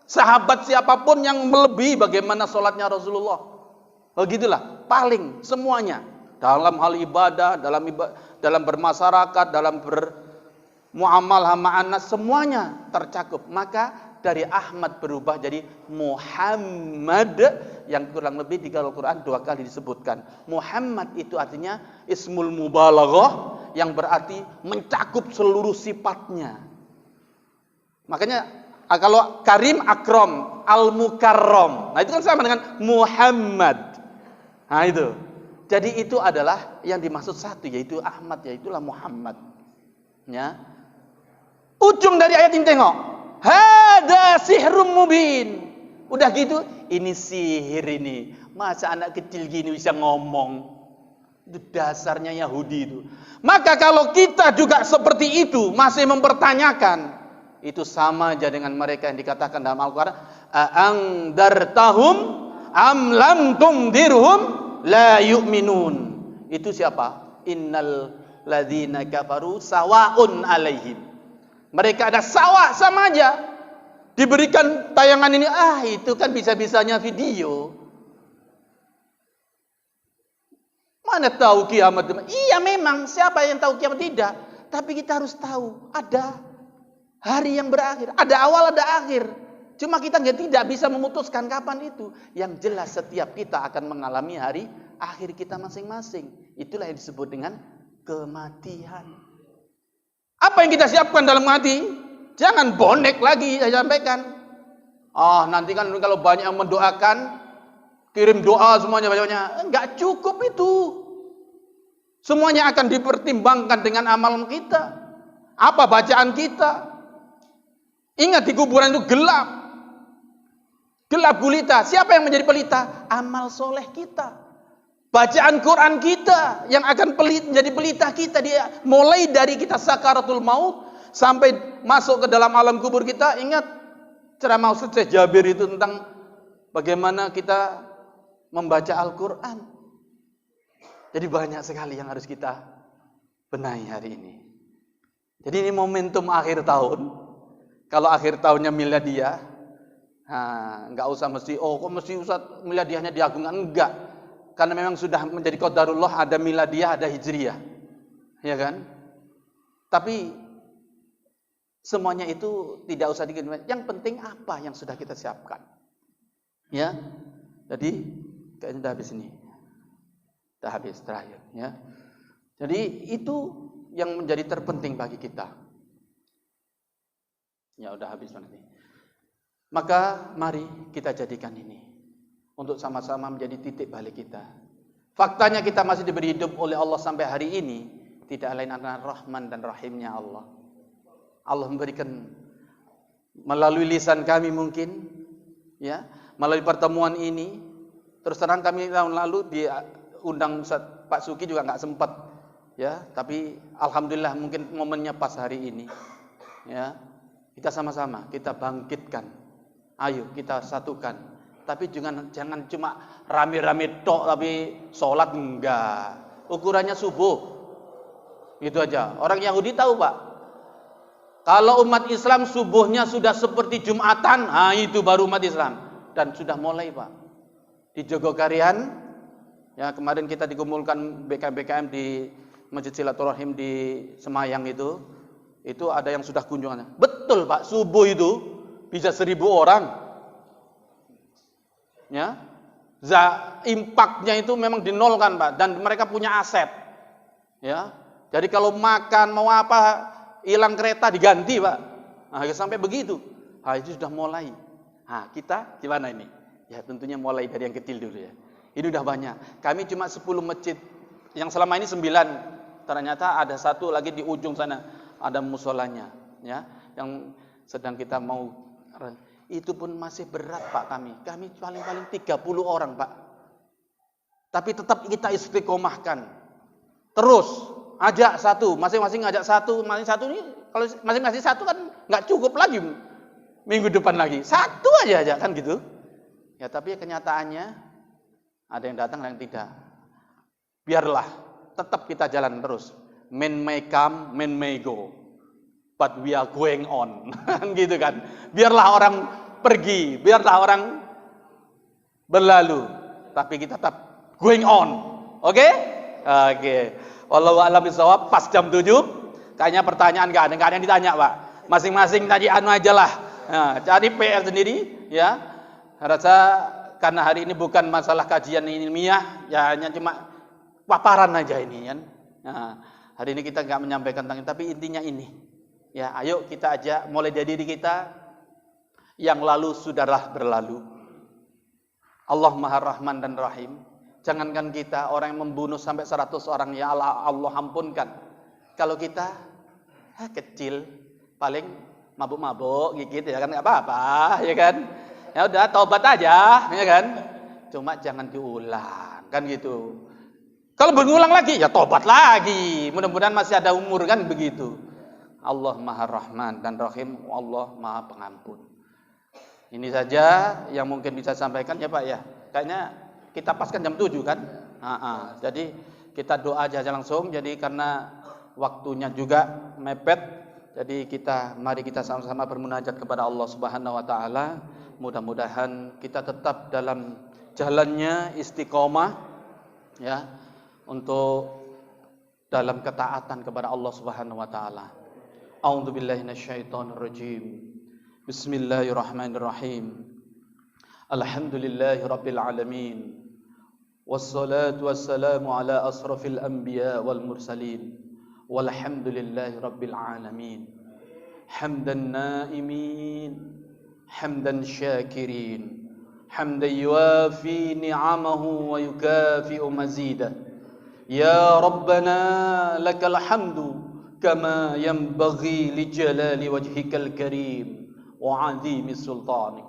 sahabat siapapun yang melebihi bagaimana sholatnya Rasulullah. Begitulah, paling semuanya. Dalam hal ibadah, dalam bermasyarakat, dalam bermuamalah ma'anas, semuanya tercakup. Maka dari Ahmad berubah jadi Muhammad, yang kurang lebih di Al-Quran 2 kali disebutkan. Muhammad itu artinya ismul mubalaghah, yang berarti mencakup seluruh sifatnya. Makanya kalau Karim, Akram, Al-Mukarram, nah itu kan sama dengan Muhammad. Nah itu. Jadi itu adalah yang dimaksud satu, yaitu Ahmad, yaitulah Muhammad. Ya. Ujung dari ayat ini tengok. Hada sihrum mubin. Udah gitu, ini sihir ini. Masa anak kecil gini bisa ngomong? Itu dasarnya Yahudi itu. Maka kalau kita juga seperti itu, masih mempertanyakan, itu sama aja dengan mereka yang dikatakan dalam Al-Quran, A'angdartahum am lam tumdirhum la yu'minun. Itu siapa? Innal ladzina kafaru sawa'un alaihim. Mereka ada sama aja. Diberikan tayangan ini, itu kan bisa-bisanya video. Mana tahu kiamat? Iya memang, siapa yang tahu kiamat? Tidak. Tapi kita harus tahu, ada hari yang berakhir. Ada awal, ada akhir. Cuma kita tidak bisa memutuskan kapan itu. Yang jelas setiap kita akan mengalami hari akhir kita masing-masing. Itulah yang disebut dengan kematian. Apa yang kita siapkan dalam mati? Jangan bonek lagi saya sampaikan. Nanti kan kalau banyak yang mendoakan, kirim doa semuanya banyak-banyak. Enggak cukup itu. Semuanya akan dipertimbangkan dengan amalan kita. Apa bacaan kita? Ingat di kuburan itu gelap. Gelap gulita. Siapa yang menjadi pelita? Amal soleh kita. Bacaan Quran kita yang akan menjadi pelita kita. Dia mulai dari kita sakaratul maut sampai masuk ke dalam alam kubur kita. Ingat ceramah Ustaz Jabir itu tentang bagaimana kita membaca Al-Quran. Jadi banyak sekali yang harus kita benahi hari ini. Jadi ini momentum akhir tahun. Kalau akhir tahunnya miladiah, enggak usah mesti, kok mesti Ustaz miladiahnya diagungkan. Enggak. Karena memang sudah menjadi qadarullah, ada miladiah, ada hijriyah. Ya kan? Tapi semuanya itu tidak usah dikit. Yang penting apa yang sudah kita siapkan. Ya. Jadi kayaknya sudah habis ini. Sudah habis terakhir, ya. Jadi itu yang menjadi terpenting bagi kita. Ya udah habis nanti. Maka mari kita jadikan ini untuk sama-sama menjadi titik balik kita. Faktanya kita masih diberi hidup oleh Allah sampai hari ini tidak lain adalah Rahman dan Rahimnya Allah. Allah memberikan melalui lisan kami mungkin, ya, melalui pertemuan ini. Terus terang kami tahun lalu diundang Ustaz Pak Suki juga nggak sempat, ya. Tapi alhamdulillah mungkin momennya pas hari ini, ya. Kita sama-sama kita bangkitkan. Ayo kita satukan. Tapi jangan cuma rame-rame tok tapi sholat enggak. Ukurannya subuh. Itu aja. Orang Yahudi tahu, Pak. Kalau umat Islam subuhnya sudah seperti Jumatan, itu baru umat Islam. Dan sudah mulai, Pak. Di Jogokarian, ya kemarin kita dikumpulkan BKM di Masjid Silaturahim di Semayang itu ada yang sudah kunjungannya. Betul, Pak, subuh itu bisa 1000 orang. Ya. Impaknya itu memang dinolkan, Pak, dan mereka punya aset. Ya. Jadi kalau makan mau apa, hilang kereta diganti, Pak. Sampai begitu. Itu sudah mulai. Kita gimana ini? Ya tentunya mulai dari yang kecil dulu ya. Ini udah banyak. Kami cuma 10 masjid. Yang selama ini 9. Ternyata ada satu lagi di ujung sana. Ada musolanya. Ya, yang sedang kita mau. Itu pun masih berat, Pak, kami. Kami paling-paling 30 orang, Pak. Tapi tetap kita istiqomahkan. Terus ajak satu, masing-masing ajak satu, masing-satu ini kalau masing-masing satu kan nggak cukup lagi minggu depan lagi. Satu aja kan gitu. Ya tapi kenyataannya ada yang datang, ada yang tidak. Biarlah tetap kita jalan terus. Men may come, men may go. But we are going on. Gitu kan. Biarlah orang pergi, biarlah orang berlalu, tapi kita tetap going on. Oke? Oke. Wallahu a'lam bishawab. Pas jam 7. Kayaknya pertanyaan enggak ada yang ditanya, Pak. Masing-masing tadi aja lah. Cari PR sendiri, ya. Rasa karena hari ini bukan masalah kajian ilmiah, ya hanya cuma paparan aja ini kan. Hari ini kita enggak menyampaikan tentang, tapi intinya ini. Ya, ayo kita ajak mulai dari diri kita. Yang lalu sudahlah berlalu. Allah Maha Rahman dan Rahim. Jangankan kita orang yang membunuh sampai 100 orang, ya Allah ampunkan. Kalau kita kecil, paling mabuk-mabuk gigit ya kan enggak apa-apa, ya kan? Ya udah taubat aja, ya kan? Cuma jangan diulang, kan gitu. Kalau berulang lagi ya tobat lagi. Mudah-mudahan masih ada umur kan begitu. Allah Maha Rahman dan Rahim, Allah Maha Pengampun. Ini saja yang mungkin bisa sampaikan ya Pak ya. Kayaknya kita paskan jam 7 kan? Jadi kita doa aja langsung. Jadi karena waktunya juga mepet, Jadi mari kita sama-sama bermunajat kepada Allah Subhanahu wa taala. Mudah-mudahan kita tetap dalam jalannya istiqomah ya, untuk dalam ketaatan kepada Allah Subhanahu wa taala. A'udzubillahi minasyaitonirrajim. Bismillahirrahmanirrahim. Alhamdulillahirabbil alamin. Wassalatu wassalamu ala asrafil anbiya wal mursalin. Walhamdulillahi rabbil alamin. Hamdan naimin, hamdan syakirin, hamdan yuafi ni'amahu wa yukafi'u mazidah. Ya Rabbana lakal hamdu kama yanbaghi li jalali wajhikal karim wa 'azimi sultanik.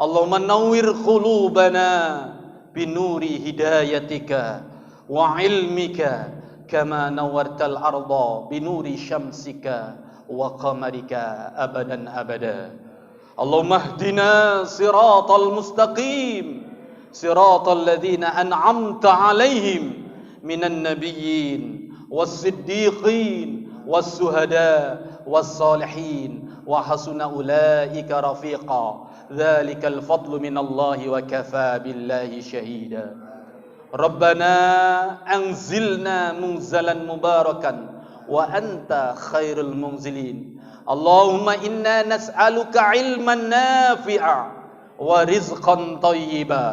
Allahumma nawwir qulubana binuri hidayatika wa ilmika kama nawwartal arda binuri syamsika wa qamarika abadan abada. Allahumma hdina siratal mustaqim, siratal ladzina an'amta 'alaihim minan nabiyyin was-siddiqin was-suhada was-salihin wa hasuna ulaika rafiqa. Dzalikal fadlu minallahi wa kafaa billahi syahida. Rabbana anzilna munzalan mubarakan wa anta khairul munzilin. Allahumma inna nas'aluka ilman nafi'a wa rizqan thayyiba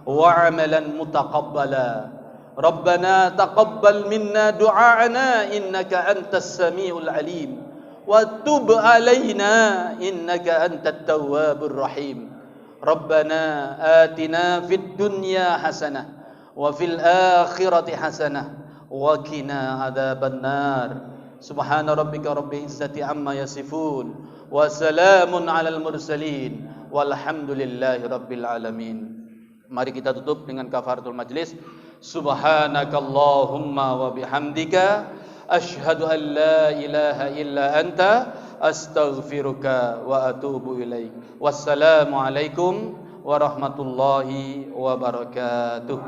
wa amalan mutaqabbala. Rabbana taqabbal minna du'aana innaka antas samiul alim wa tub alaina innaka antat tawwabur rahim. Rabbana atina fid dunya hasanah wa fil akhirati hasanah wa qina adzaban nar. Subhana rabbika rabbil izzati amma yasifun wa salamun alal mursalin walhamdulillahi rabbil alamin. Mari kita tutup dengan kafaratul majlis. Subhanakallahumma wa bihamdika asyhadu an la ilaha illa anta astaghfiruka wa atubu ilaik. Wassalamu alaikum warahmatullahi wabarakatuh.